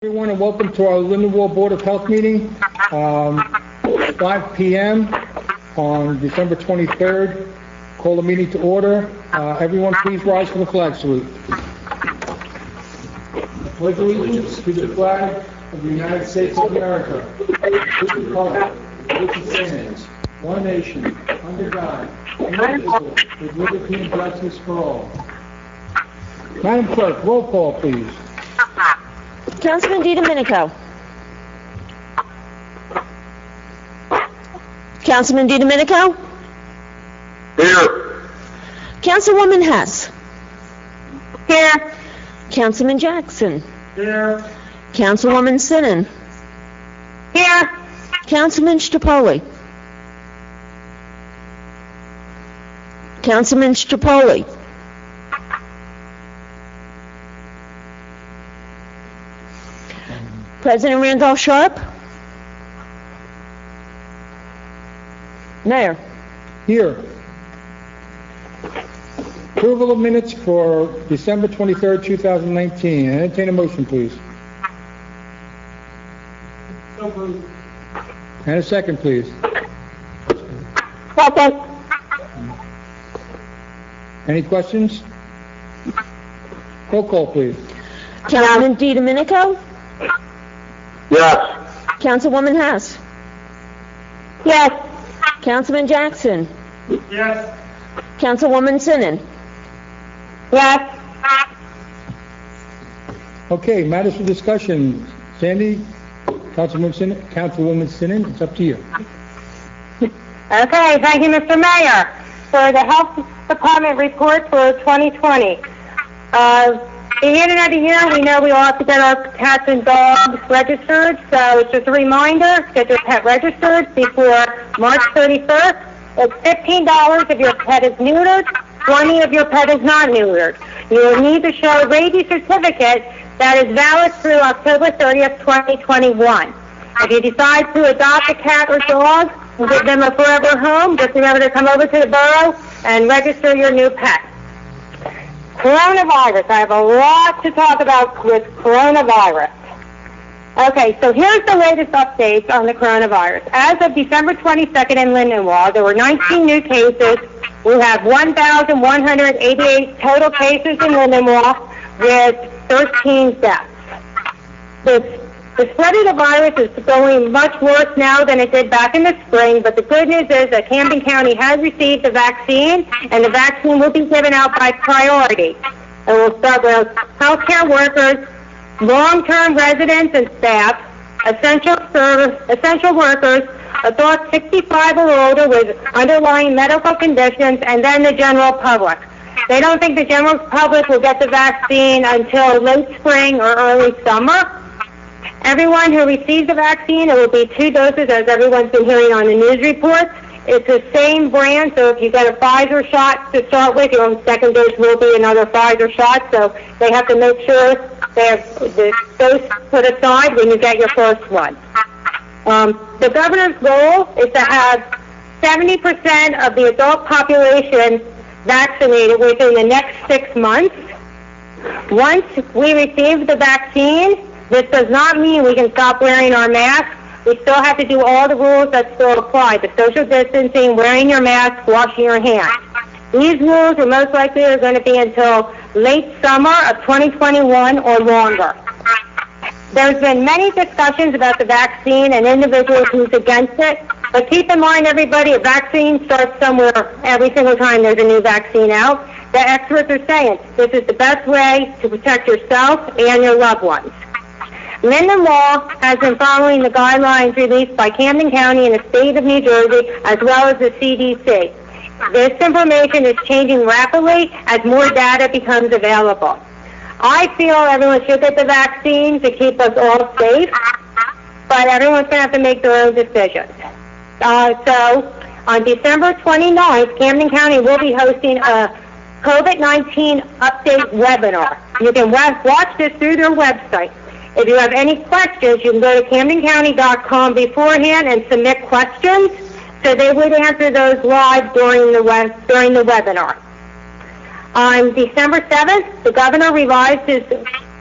Everyone, and welcome to our Lindenwold Board of Health meeting, 5 p.m. on December 23rd. Call the meeting to order. Everyone, please rise for the flag salute. Pledge allegiance to the flag of the United States of America, to the republic which it stands, one nation, under God, indivisible, with liberty and justice for all. Madam Clerk, roll call, please. Councilman DiDomenico. Councilman DiDomenico. Here. Councilwoman Hess. Here. Councilman Jackson. Here. Councilwoman Sinnen. Here. Councilman Strapoli. Councilman Strapoli. President Randolph Sharp. Mayor. Here. Approval of minutes for December 23rd, 2019. Entertain a motion, please. So moved. And a second, please. Second. Any questions? Roll call, please. Councilman DiDomenico. Yes. Councilwoman Hess. Yes. Councilman Jackson. Yes. Councilwoman Sinnen. Yes. Okay, matters for discussion. Sandy, Councilwoman Sinnen, it's up to you. Okay, thank you, Mr. Mayor. For the Health Department report for 2020. Beginning of the year, we know we all have to get our cats and dogs registered, so it's just a reminder, get your pet registered before March 31st. It's $15 if your pet is neutered, $20 if your pet is not neutered. You will need to show a rabies certificate that is valid through October 30th, 2021. If you decide to adopt a cat or dog and give them a forever home, just remember to come over to the borough and register your new pet. Coronavirus. I have a lot to talk about with coronavirus. Okay, so here's the latest updates on the coronavirus. As of December 22nd in Lindenwold, there were 19 new cases. We have 1,188 total cases in Lindenwold with 13 deaths. The spread of the virus is going much worse now than it did back in the spring, but the good news is that Camden County has received the vaccine, and the vaccine will be given out by priority. And we'll start with healthcare workers, long-term residents and staff, essential workers, adults 65 or older with underlying medical conditions, and then the general public. They don't think the general public will get the vaccine until late spring or early summer. Everyone who receives the vaccine, it will be 2 doses, as everyone's been hearing on the news reports. It's the same brand, so if you get a Pfizer shot to start with, your second dose will be another Pfizer shot, so they have to make sure they have the dose put aside when you get your first one. The governor's goal is to have 70% of the adult population vaccinated within the next 6 months. Once we receive the vaccine, this does not mean we can stop wearing our masks. We still have to do all the rules that still apply, the social distancing, wearing your mask, washing your hands. These rules are most likely going to be until late summer of 2021 or longer. There's been many discussions about the vaccine and individuals who's against it, but keep in mind, everybody, a vaccine starts somewhere every single time there's a new vaccine out. The experts are saying this is the best way to protect yourself and your loved ones. Lindenwold has been following the guidelines released by Camden County and the state of New Jersey, as well as the CDC. This information is changing rapidly as more data becomes available. I feel everyone should get the vaccine to keep us all safe, but everyone's going to have to make their own decisions. So on December 29th, Camden County will be hosting a COVID-19 update webinar. You can watch this through their website. If you have any questions, you can go to CamdenCounty.com beforehand and submit questions, so they would answer those live during the webinar. On December 7th, the governor revised his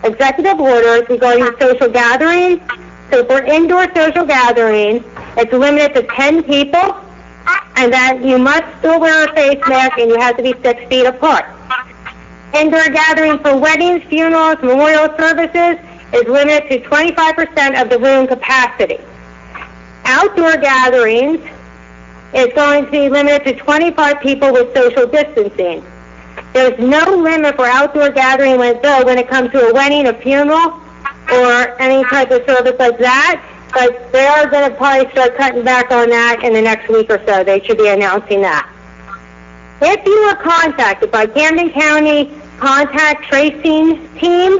executive orders regarding social gatherings. So for indoor social gatherings, it's limited to 10 people, and that you must still wear a face mask and you have to be 6 feet apart. Indoor gatherings for weddings, funerals, memorial services is limited to 25% of the room capacity. Outdoor gatherings is going to be limited to 25 people with social distancing. There's no limit for outdoor gathering when it comes to a wedding, a funeral, or any type of service like that, but they are going to probably start cutting back on that in the next week or so. They should be announcing that. If you were contacted by Camden County Contact Tracing Team,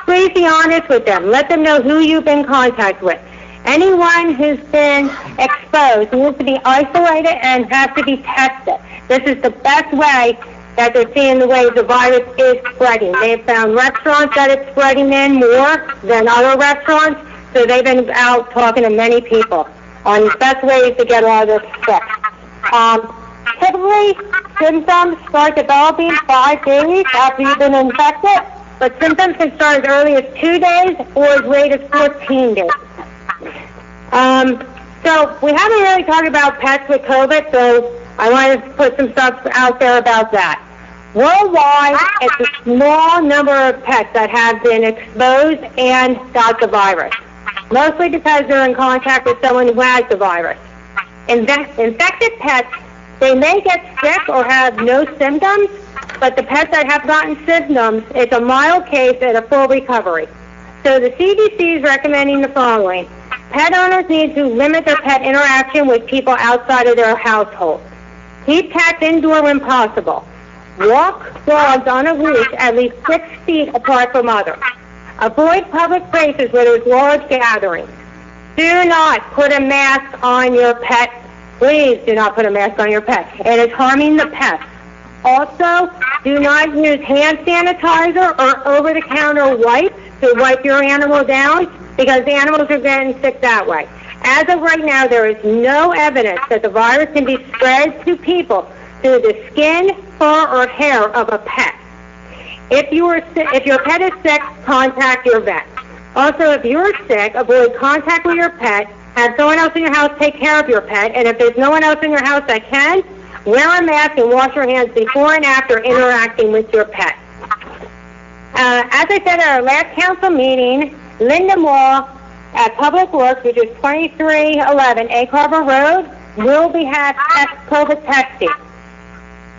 please be honest with them. Let them know who you've been in contact with. Anyone who's been exposed needs to be isolated and has to be tested. This is the best way that they're seeing the way the virus is spreading. They've found restaurants that it's spreading in more than other restaurants, so they've been out talking to many people on the best ways to get out of this sick. Typically, symptoms start developing 5 days after you've been infected, but symptoms can start as early as 2 days or as late as 14 days. So we haven't really talked about pets with COVID, so I wanted to put some stuff out there about that. Worldwide, it's a small number of pets that have been exposed and got the virus, mostly because they're in contact with someone who has the virus. Infected pets, they may get sick or have no symptoms, but the pets that have gotten symptoms, it's a mild case and a full recovery. So the CDC is recommending the following. Pet owners need to limit their pet interaction with people outside of their household. Keep cats indoor when possible. Walk dogs on a leash at least 6 feet apart from others. Avoid public places where there's large gatherings. Do not put a mask on your pet. Please do not put a mask on your pet. It is harming the pet. Also, do not use hand sanitizer or over-the-counter wipes to wipe your animal down because the animals are getting sick that way. As of right now, there is no evidence that the virus can be spread to people through the skin, fur, or hair of a pet. If your pet is sick, contact your vet. Also, if you're sick, avoid contact with your pet. Have someone else in your house take care of your pet. And if there's no one else in your house that can, wear a mask and wash your hands before and after interacting with your pet. As I said at our last council meeting, Lindenwold at Public Works, which is 2311 Egg Harbor Road, will be having COVID testing.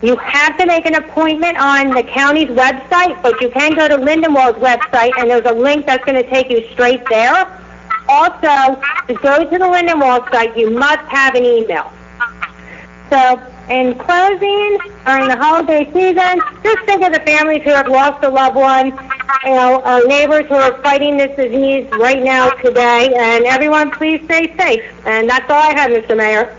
You have to make an appointment on the county's website, but you can go to Lindenwold's website, and there's a link that's going to take you straight there. Also, to go to the Lindenwold site, you must have an email. So, in closing, during the holiday season, just think of the families who have lost a loved one, our neighbors who are fighting this disease right now today, and everyone please stay safe. And that's all I have, Mr. Mayor.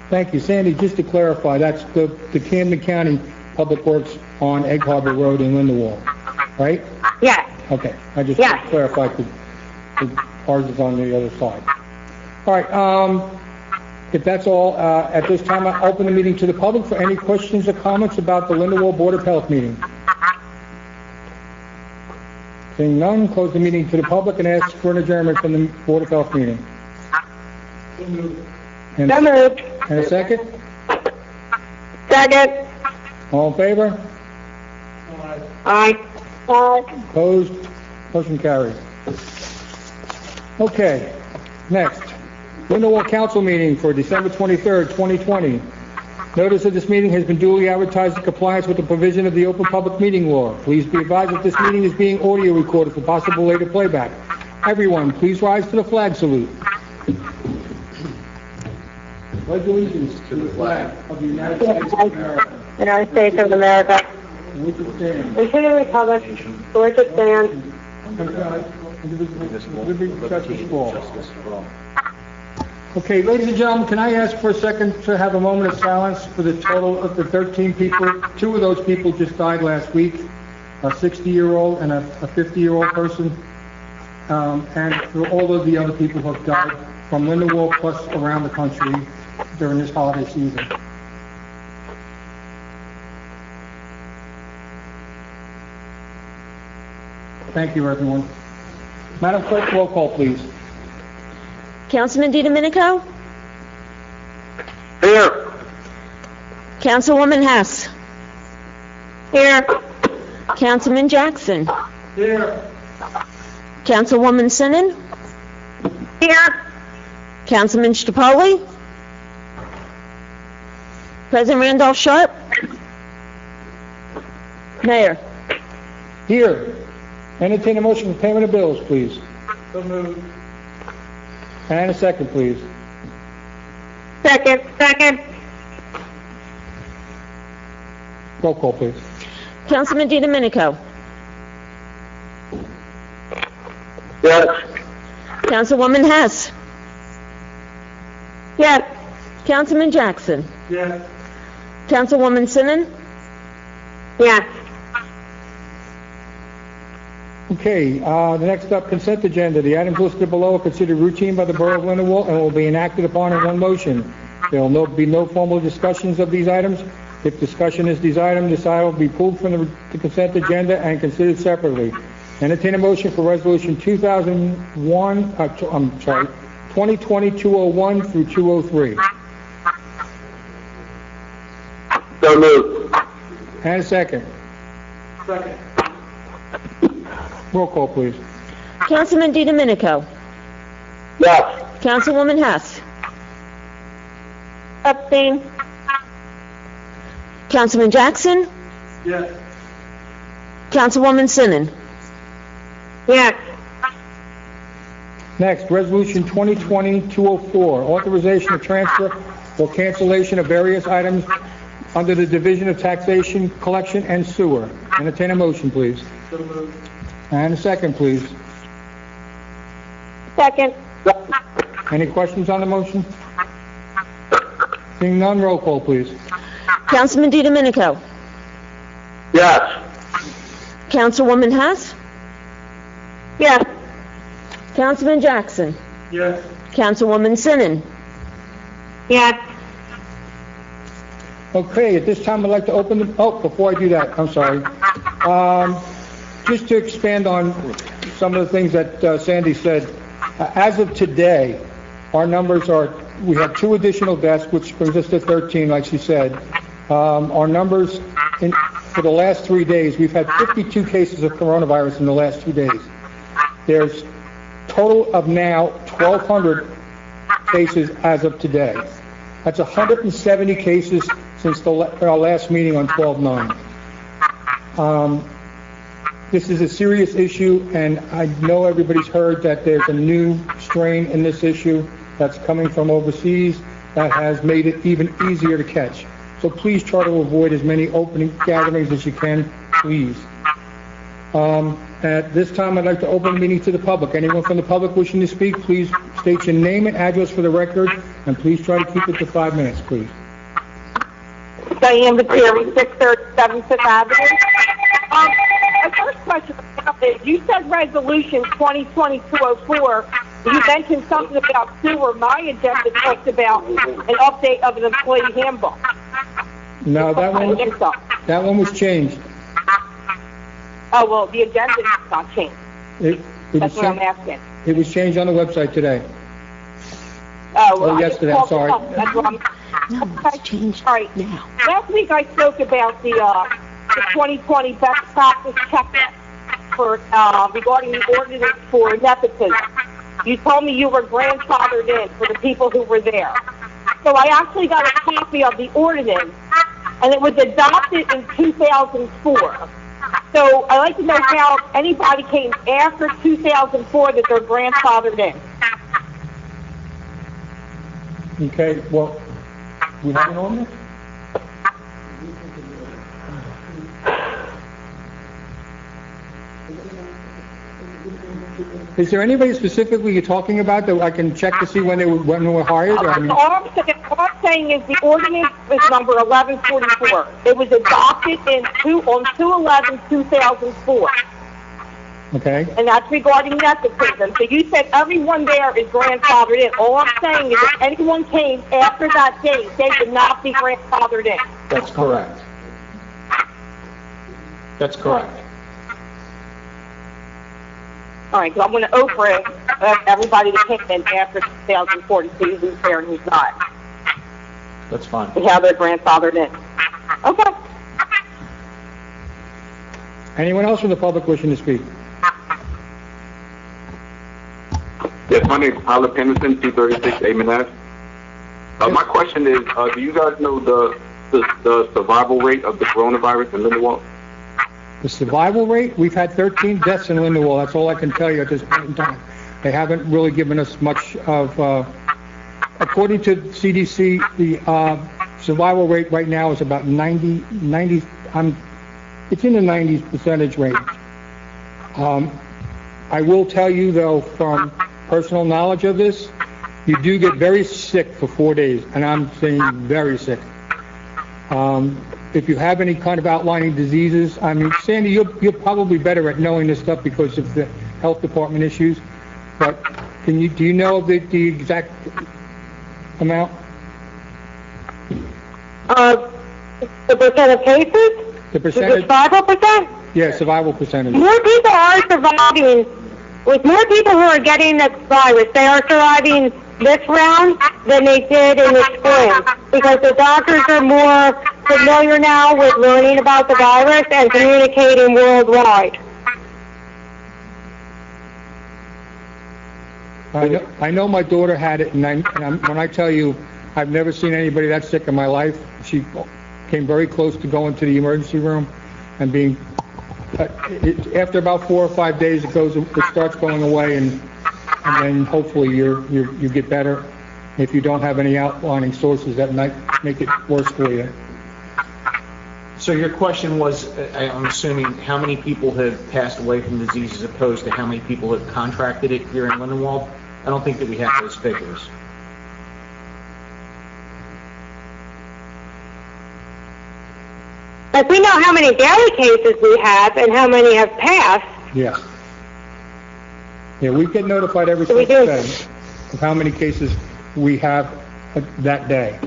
Thank you. Sandy, just to clarify, that's the Camden County Public Works on Egg Harbor Road in Lindenwold, right? Yes. Okay. I just Yes. clarified that ours is on the other side. All right. If that's all, at this time, I open the meeting to the public for any questions or comments about the Lindenwold Board of Health meeting. Seeing none, close the meeting to the public and ask for an adjournment from the Board of Health meeting. And, So moved. and a second? Second. All in favor? Aye. Opposed? Motion carries. Okay, next. Lindenwold Council meeting for December 23rd, 2020. Notice of this meeting has been duly advertised in compliance with the provision of the Open Public Meeting Law. Please be advised that this meeting is being audio recorded for possible later playback. Everyone, please rise to the flag salute. Pledge allegiance to the flag of the United States of America. United States of America. And which it stands. And to the republic for which it stands. Under God, indivisible, with liberty and justice for all. Okay, ladies and gentlemen, can I ask for a second to have a moment of silence for the total of the 13 people? 2 of those people just died last week, a 60-year-old and a 50-year-old person, and for all of the other people who have died from Lindenwold plus around the country during this holiday season. Thank you, everyone. Madam Clerk, roll call, please. Councilman DiDomenico? Here. Councilwoman Hess? Here. Councilman Jackson? Here. Councilwoman Sinan? Here. Councilman Stropoli? President Randolph Sharp? Mayor? Here. Entertain a motion for payment of bills, please. So moved. And a second, please. Second. Roll call, please. Councilman DiDomenico? Yes. Councilwoman Hess? Yes. Councilman Jackson? Yes. Councilwoman Sinan? Yes. Okay, the next up, consent agenda. The items listed below are considered routine by the Borough of Lindenwold and will be enacted upon in one motion. There will be no formal discussions of these items. If discussion is desired, this item will be pulled from the consent agenda and considered separately. Entertain a motion for Resolution 2020-201 through 203. So moved. And a second. Second. Roll call, please. Councilman DiDomenico? Yes. Councilwoman Hess? Abstain. Councilman Jackson? Yes. Councilwoman Sinan? Yes. Next, Resolution 2020-204, authorization of transfer or cancellation of various items under the Division of Taxation, Collection, and Sewer. Entertain a motion, please. So moved. And a second, please. Second. Any questions on the motion? Seeing none, roll call, please. Councilman DiDomenico? Yes. Councilwoman Hess? Yes. Councilman Jackson? Yes. Councilwoman Sinan? Yes. Okay, at this time, I'd like to open the, before I do that, I'm sorry. Just to expand on some of the things that Sandy said, as of today, our numbers are, we have 2 additional deaths, which brings us to 13, like she said. Our numbers, for the last 3 days, we've had 52 cases of coronavirus in the last 2 days. There's total of now 1,200 cases as of today. That's 170 cases since our last meeting on 12/9. This is a serious issue, and I know everybody's heard that there's a new strain in this issue that's coming from overseas that has made it even easier to catch. So please try to avoid as many open gatherings as you can, please. At this time, I'd like to open the meeting to the public. Anyone from the public wishing to speak, please state your name and address for the record, and please try to keep it to 5 minutes, please. Diane Bateri, 637 Fifth Avenue. My first question is, you said resolution 2020-204. You mentioned something about sewer. My agenda talked about an update of an employee handbook. No, that one was changed. Oh, well, the agenda is not changed. That's what I'm asking. It was changed on the website today. Oh, well, yesterday, I'm sorry. That's what I'm... No, it's changed All right. now. Last week I spoke about the 2020 best practice checklist for regarding the ordinance for nepotism. You told me you were grandfathered in for the people who were there. So I actually got a copy of the ordinance, and it was adopted in 2004. So I'd like to know how anybody came after 2004 that they're grandfathered in. Okay, well, we have an ordinance? Is there anybody specifically you're talking about that I can check to see when they were hired? Or, I mean, All I'm saying is the ordinance is number 1144. It was adopted on 2/11/2004. okay. And that's regarding nepotism. So you said everyone there is grandfathered in. All I'm saying is if anyone came after that date, they should not be grandfathered in. That's correct. That's correct. All right, because I'm going to OPRA everybody to pick in after 2040, see who's there and who's not. That's fine. See how they're grandfathered in. Okay. Anyone else from the public wishing to speak? Yes, my name is Tyler Penderson, 236 Amon Ave. My question is, do you guys know the survival rate of the coronavirus in Lindenwold? The survival rate, we've had 13 deaths in Lindenwold. That's all I can tell you at this point in time. They haven't really given us much of, according to CDC, the survival rate right now is about 90, it's in the 90% range. I will tell you, though, from personal knowledge of this, you do get very sick for 4 days, and I'm saying very sick. If you have any kind of outlining diseases, I mean, Sandy, you're probably better at knowing this stuff because of the health department issues, but do you know the exact amount? The percent of cases? The percentage? Survival percent? Yeah, survival percentage. More people are surviving. With more people who are getting the virus, they are surviving this round than they did in the spring because the doctors are more familiar now with learning about the virus and communicating worldwide. I know my daughter had it, and when I tell you, I've never seen anybody that sick in my life. She came very close to going to the emergency room and being. After about 4 or 5 days, it starts going away, and then hopefully you get better. If you don't have any outlining sources that might make it worse for you. So your question was, I'm assuming, how many people have passed away from the disease as opposed to how many people have contracted it here in Lindenwold? I don't think that we have those figures. If we know how many daily cases we have and how many have passed. Yeah. Yeah, we get notified every So we single do. day of how many cases we have that day,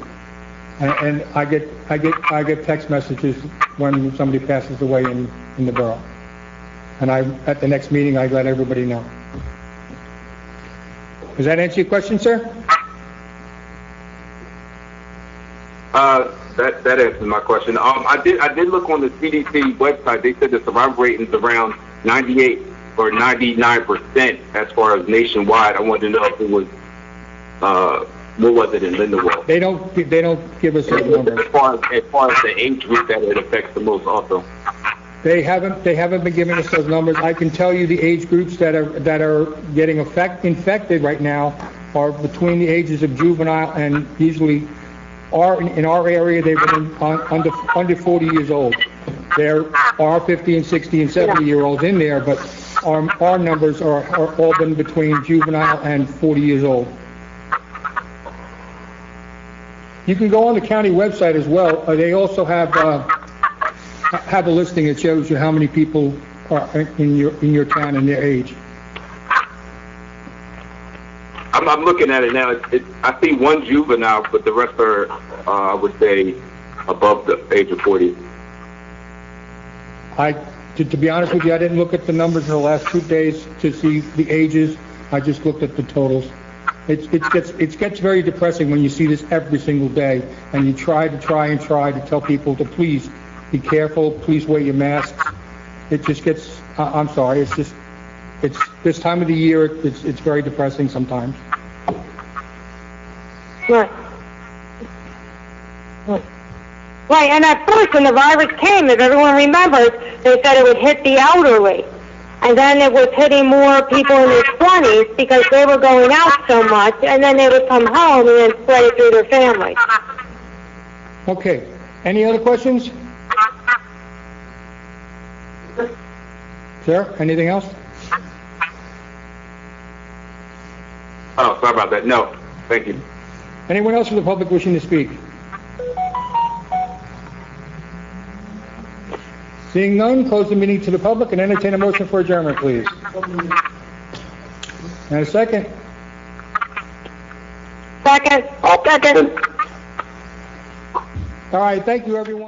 and I get text messages when somebody passes away in the borough, and at the next meeting I let everybody know. Does that answer your question, sir? That answers my question. I did look on the CDC website. They said the survival rate is around 98 or 99% as far as nationwide. I wanted to know if it was what was it in Lindenwold? They don't give us those numbers. As far as the age group that it affects the most, also. They haven't been giving us those numbers. I can tell you the age groups that are getting infected right now are between the ages of juvenile and usually in our area they've been under 40 years old. There are 50 and 60 and 70 year olds in there, but our numbers are all been between juvenile and 40 years old. You can go on the county website as well. They also have a listing that shows you how many people are in your town and their age. I'm looking at it now. I see one juvenile, but the rest are, I would say, above the age of 40. To be honest with you, I didn't look at the numbers in the last 2 days to see the ages. I just looked at the totals. It gets very depressing when you see this every single day, and you try to tell people to please be careful, please wear your masks. It just gets, I'm sorry, it's this time of the year, it's very depressing sometimes. Right. Right, and at first when the virus came, if everyone remembers, they said it would hit the elderly. And then it was hitting more people in their 20s because they were going out so much, and then they would come home and then spread it through their families. Okay, any other questions? Sir, anything else? Oh, sorry about that. No, thank you. Anyone else from the public wishing to speak? Seeing none, close the meeting to the public and entertain a motion for adjournment, please. And a second. Second. Second. All right, thank you, everyone.